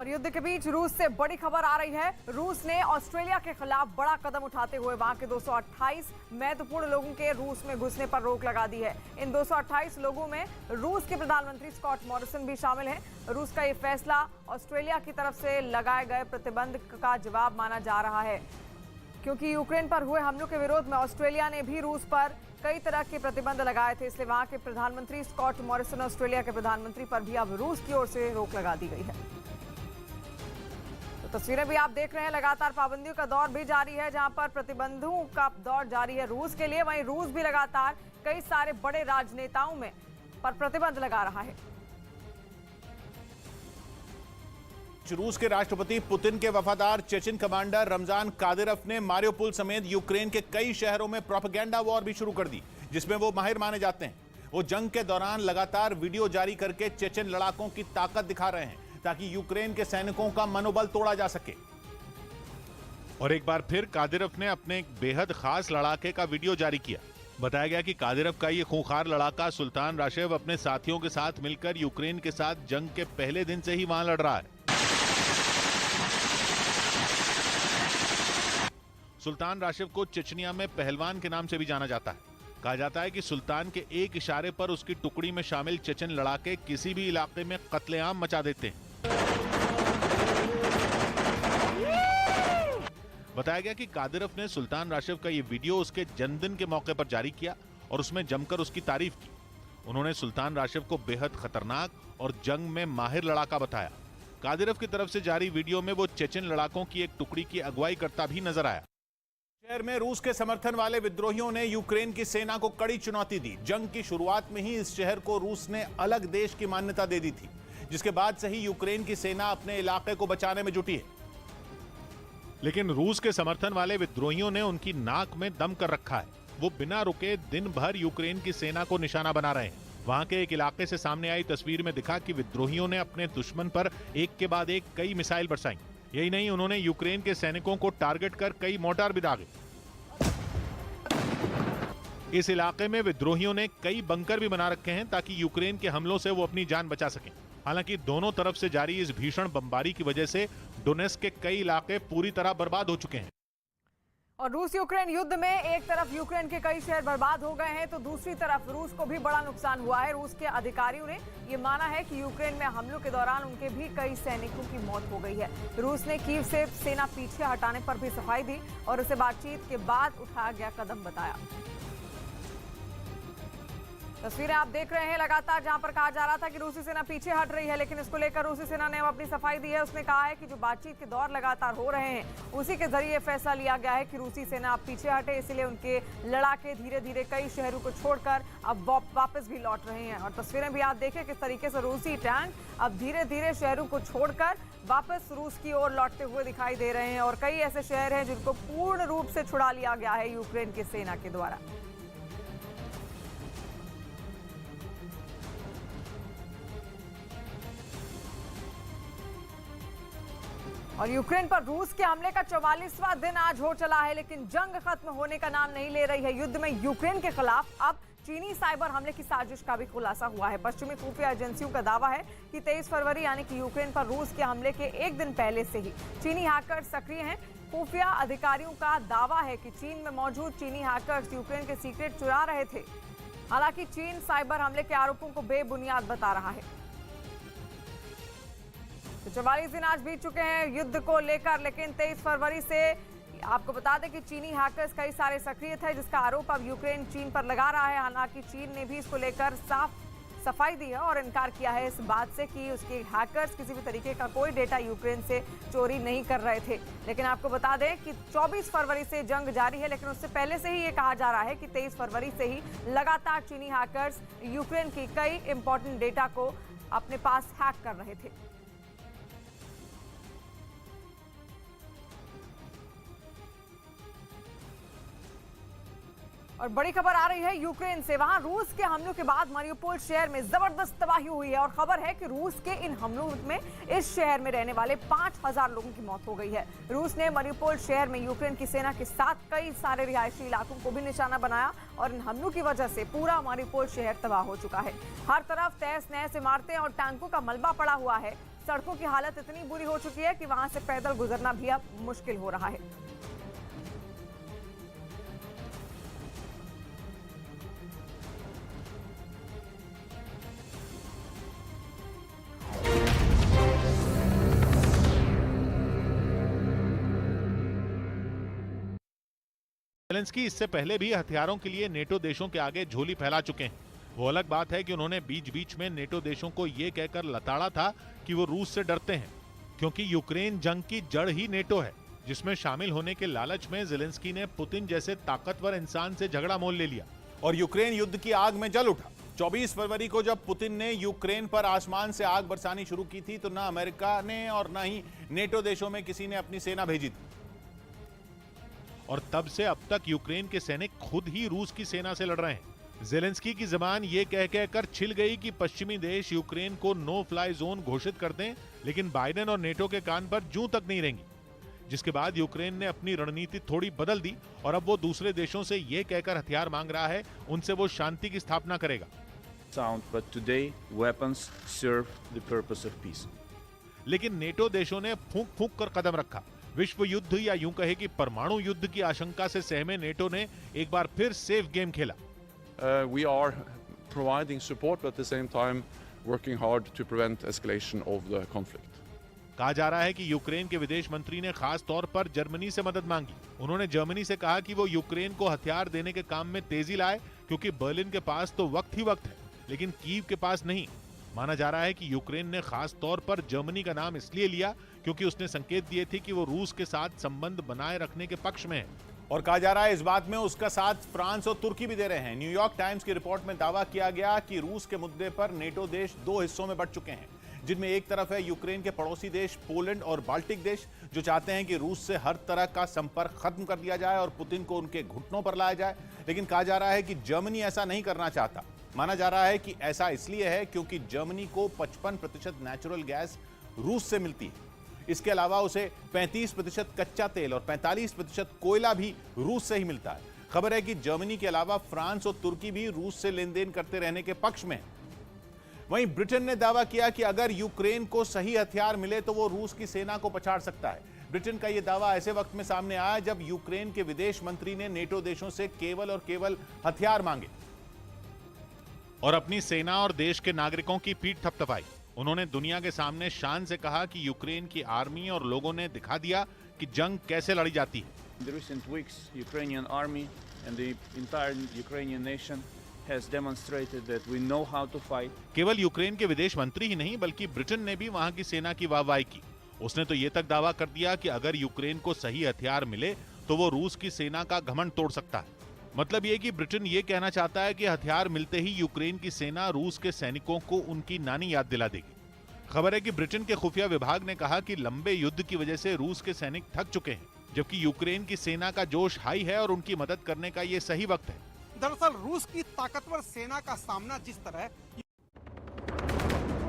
और युद्ध के बीच रूस से बड़ी खबर आ रही है। रूस ने ऑस्ट्रेलिया के खिलाफ बड़ा कदम उठाते हुए वहां के 228 महत्वपूर्ण लोगों के रूस में घुसने पर रोक लगा दी है। इन 228 लोगों में रूस के प्रधानमंत्री स्कॉट मॉरिसन भी शामिल हैं। रूस का ये फैसला ऑस्ट्रेलिया की तरफ से लगाए गए प्रतिबंध का जवाब माना जा रहा है, क्योंकि यूक्रेन पर हुए हमलों के विरोध में ऑस्ट्रेलिया ने भी रूस पर कई तरह के प्रतिबंध लगाए थे। इसलिए वहां के प्रधानमंत्री स्कॉट मॉरिसन, ऑस्ट्रेलिया के प्रधानमंत्री पर भी अब रूस की ओर से रोक लगा दी गई है। तो तस्वीरें भी आप देख रहे हैं, लगातार पाबंदियों का दौर भी जारी है, जहां पर प्रतिबंधों का दौर जारी है रूस के लिए। वहीं रूस भी लगातार कई सारे बड़े राजनेताओं में पर प्रतिबंध लगा रहा है। रूस के राष्ट्रपति पुतिन के वफादार चेचन कमांडर रमजान कादिरोव ने मारियोपोल समेत यूक्रेन के कई शहरों में प्रोपेगेंडा वॉर भी शुरू कर दी, जिसमें वो माहिर माने जाते हैं। वो जंग के दौरान लगातार वीडियो जारी करके चेचन लड़ाकों की ताकत दिखा रहे हैं, ताकि यूक्रेन के सैनिकों का मनोबल तोड़ा जा सके। और एक बार फिर कादिरोव ने अपने एक बेहद खास लड़ाके का वीडियो जारी किया। बताया गया कि कादिरोव का ये खूंखार लड़ाका सुल्तान राशिव अपने साथियों के साथ मिलकर यूक्रेन के साथ जंग के पहले दिन से ही वहां लड़ रहा है। सुल्तान राशिव को चेचनिया में पहलवान के नाम से भी जाना जाता है। कहा जाता है कि सुल्तान के एक इशारे पर उसकी टुकड़ी में शामिल चेचन लड़ाके किसी भी इलाके में कत्लेआम मचा देते हैं। बताया गया कि कादिरोव ने सुल्तान राशिव का ये वीडियो उसके जन्मदिन के मौके पर जारी किया और उसमें जमकर उसकी तारीफ की। उन्होंने सुल्तान राशिव को बेहद खतरनाक और जंग में माहिर लड़ाका बताया। कादिरोव की तरफ से जारी वीडियो में वो चेचन लड़ाकों की एक टुकड़ी की अगुवाई करता भी नजर आया। शहर में रूस के समर्थन वाले विद्रोहियों ने यूक्रेन की सेना को कड़ी चुनौती दी। जंग की शुरुआत में ही इस शहर को रूस ने अलग देश की मान्यता दे दी थी, जिसके बाद से ही यूक्रेन की सेना अपने इलाके को बचाने में जुटी है। लेकिन रूस के समर्थन वाले विद्रोहियों ने उनकी नाक में दम कर रखा है। वो बिना रुके दिन भर यूक्रेन की सेना को निशाना बना रहे हैं। वहां के एक इलाके से सामने आई तस्वीर में दिखा कि विद्रोहियों ने अपने दुश्मन पर एक के बाद एक कई मिसाइल बरसाई। यही नहीं, उन्होंने यूक्रेन के सैनिकों को टारगेट कर कई मोर्टार भी दागे। इस इलाके में विद्रोहियों ने कई बंकर भी बना रखे हैं, ताकि यूक्रेन के हमलों से वो अपनी जान बचा सकें। हालांकि दोनों तरफ से जारी इस भीषण बमबारी की वजह से डोनेट्स्क के कई इलाके पूरी तरह बर्बाद हो चुके हैं। और रूस यूक्रेन युद्ध में एक तरफ यूक्रेन के कई शहर बर्बाद हो गए हैं, तो दूसरी तरफ रूस को भी बड़ा नुकसान हुआ है। रूस के अधिकारियों ने ये माना है कि यूक्रेन में हमलों के दौरान उनके भी कई सैनिकों की मौत हो गई है। रूस ने कीव से सेना पीछे हटाने पर भी सफाई दी और उसे बातचीत के बाद उठाया गया कदम बताया। तस्वीरें आप देख रहे हैं लगातार, जहां पर कहा जा रहा था कि रूसी सेना पीछे हट रही है, लेकिन इसको लेकर रूसी सेना ने अब अपनी सफाई दी है। उसने कहा है कि जो बातचीत के दौर लगातार हो रहे हैं, उसी के जरिए फैसला लिया गया है कि रूसी सेना अब पीछे हटे। इसीलिए उनके लड़ाके धीरे धीरे कई शहरों को छोड़कर अब वापस भी लौट रहे हैं। और तस्वीरें भी आप देखें किस तरीके से रूसी टैंक अब धीरे धीरे शहरों को छोड़कर वापस रूस की ओर लौटते हुए दिखाई दे रहे हैं। और कई ऐसे शहर हैं जिनको पूर्ण रूप से छुड़ा लिया गया है यूक्रेन की सेना के द्वारा। और यूक्रेन पर रूस के हमले का 44वां दिन आज हो चला है, लेकिन जंग खत्म होने का नाम नहीं ले रही है। युद्ध में यूक्रेन के खिलाफ अब चीनी साइबर हमले की साजिश का भी खुलासा हुआ है। पश्चिमी खुफिया एजेंसियों का दावा है कि 23 फरवरी यानी कि यूक्रेन पर रूस के हमले के एक दिन पहले से ही चीनी हैकर सक्रिय हैं। खुफिया अधिकारियों का दावा है कि चीन में मौजूद चीनी हैकर्स यूक्रेन के सीक्रेट चुरा रहे थे। हालांकि चीन साइबर हमले के आरोपों को बेबुनियाद बता रहा है। 44 दिन आज बीत चुके हैं युद्ध को लेकर, लेकिन 23 फरवरी से आपको बता दें कि चीनी हैकर्स कई सारे सक्रिय थे, जिसका आरोप अब यूक्रेन चीन पर लगा रहा है। हालांकि चीन ने भी इसको लेकर सफाई दी है और इनकार किया है इस बात से कि उसके हैकर्स किसी भी तरीके का कोई डेटा यूक्रेन से चोरी नहीं कर रहे थे। लेकिन आपको बता दें कि 24 फरवरी से जंग जारी है, लेकिन उससे पहले से ही ये कहा जा रहा है कि 23 फरवरी से ही लगातार चीनी हैकर्स यूक्रेन की कई इंपॉर्टेंट डेटा को अपने पास हैक कर रहे थे। और बड़ी खबर आ रही है यूक्रेन से। वहां रूस के हमलों के बाद मारियोपोल शहर में जबरदस्त तबाही हुई है और खबर है कि रूस के इन हमलों में इस शहर में रहने वाले 5000 लोगों की मौत हो गई है। रूस ने मारियोपोल शहर में यूक्रेन की सेना के साथ कई सारे रिहायशी इलाकों को भी निशाना बनाया और इन हमलों की वजह से पूरा मारियोपोल शहर तबाह हो चुका है। हर तरफ तहस नहस इमारतें और टैंकों का मलबा पड़ा हुआ है। सड़कों की हालत इतनी बुरी हो चुकी है कि वहां से पैदल गुजरना भी अब मुश्किल हो रहा है। ज़ेलेंस्की इससे पहले भी हथियारों के लिए नेटो देशों के आगे झोली फैला चुके हैं। वो अलग बात है कि उन्होंने बीच बीच में नेटो देशों को ये कहकर लताड़ा था कि वो रूस से डरते हैं, क्योंकि यूक्रेन जंग की जड़ ही नेटो है, जिसमें शामिल होने के लालच में ज़ेलेंस्की ने पुतिन जैसे ताकतवर इंसान से झगड़ा मोल ले लिया और यूक्रेन युद्ध की आग में जल उठा। 24 फरवरी को जब पुतिन ने यूक्रेन पर आसमान से आग बरसानी शुरू की थी तो ना अमेरिका ने और ना ही नेटो देशों में किसी ने अपनी सेना भेजी थी। और तब से अब तक यूक्रेन के सैनिक खुद ही रूस की सेना से लड़ रहे हैं। ज़ेलेंस्की की जबान ये कह कर छिल गई कि पश्चिमी देश यूक्रेन को नो फ्लाई जोन घोषित कर दें, लेकिन बाइडेन और नेटो के कान पर जूं तक नहीं रेंगी। जिसके बाद यूक्रेन ने अपनी रणनीति थोड़ी बदल दी और अब वो दूसरे देशों से ये कहकर हथियार मांग रहा है उनसे वो शांति की स्थापना करेगा। But today weapons serve the purpose of peace. लेकिन नेटो देशों ने फूंक फूंक कर कदम रखा। विश्व युद्ध या यूं कहे कि परमाणु युद्ध की आशंका से सहमे नेटो ने एक बार फिर सेफ गेम खेला। We are providing support, but at the same time working hard to prevent escalation of the conflict. कहा जा रहा है कि यूक्रेन के विदेश मंत्री ने खास तौर पर जर्मनी से मदद मांगी। उन्होंने जर्मनी से कहा कि वो यूक्रेन को हथियार देने के काम में तेजी लाए, क्योंकि बर्लिन के पास तो वक्त ही वक्त है, लेकिन कीव के पास नहीं। माना जा रहा है कि यूक्रेन ने खास तौर पर जर्मनी का नाम इसलिए लिया क्योंकि उसने संकेत दिए थे कि वो रूस के साथ संबंध बनाए रखने के पक्ष में है। और कहा जा रहा है इस बात में उसका साथ फ्रांस और तुर्की भी दे रहे हैं। न्यूयॉर्क टाइम्स की रिपोर्ट में दावा किया गया कि रूस के मुद्दे पर नेटो देश दो हिस्सों में बंट चुके हैं, जिनमें एक तरफ है यूक्रेन के पड़ोसी देश पोलैंड और बाल्टिक देश, जो चाहते हैं कि रूस से हर तरह का संपर्क खत्म कर दिया जाए और पुतिन को उनके घुटनों पर लाया जाए। लेकिन कहा जा रहा है कि जर्मनी ऐसा नहीं करना चाहता। माना जा रहा है कि ऐसा इसलिए है क्योंकि जर्मनी को 55% नेचुरल गैस रूस से मिलती है। इसके अलावा उसे 35% कच्चा तेल और 45% कोयला भी रूस से ही मिलता है। खबर है कि जर्मनी के अलावा फ्रांस और तुर्की भी रूस से लेन देन करते रहने के पक्ष में है। वहीं ब्रिटेन ने दावा किया कि अगर यूक्रेन को सही हथियार मिले तो वो रूस की सेना को पछाड़ सकता है। ब्रिटेन का यह दावा ऐसे वक्त में सामने आया जब यूक्रेन के विदेश मंत्री ने नेटो देशों से केवल और केवल हथियार मांगे और अपनी सेना और देश के नागरिकों की पीठ थपथपाई। उन्होंने दुनिया के सामने शान से कहा कि यूक्रेन की आर्मी और लोगों ने दिखा दिया कि जंग कैसे लड़ी जाती है। In the recent weeks, Ukrainian army and the entire Ukrainian nation has demonstrated that we know how to fight. केवल यूक्रेन के विदेश मंत्री ही नहीं बल्कि ब्रिटेन ने भी वहां की सेना की वाहवाही की। उसने तो ये तक दावा कर दिया कि अगर यूक्रेन को सही हथियार मिले तो वो रूस की सेना का घमंड तोड़ सकता है। मतलब ये कि ब्रिटेन ये कहना चाहता है कि हथियार मिलते ही यूक्रेन की सेना रूस के सैनिकों को उनकी नानी याद दिला देगी। खबर है कि ब्रिटेन के खुफिया विभाग ने कहा कि लंबे युद्ध की वजह से रूस के सैनिक थक चुके हैं, जबकि यूक्रेन की सेना का जोश हाई है और उनकी मदद करने का ये सही वक्त है। दरअसल रूस की ताकतवर सेना का सामना जिस तरह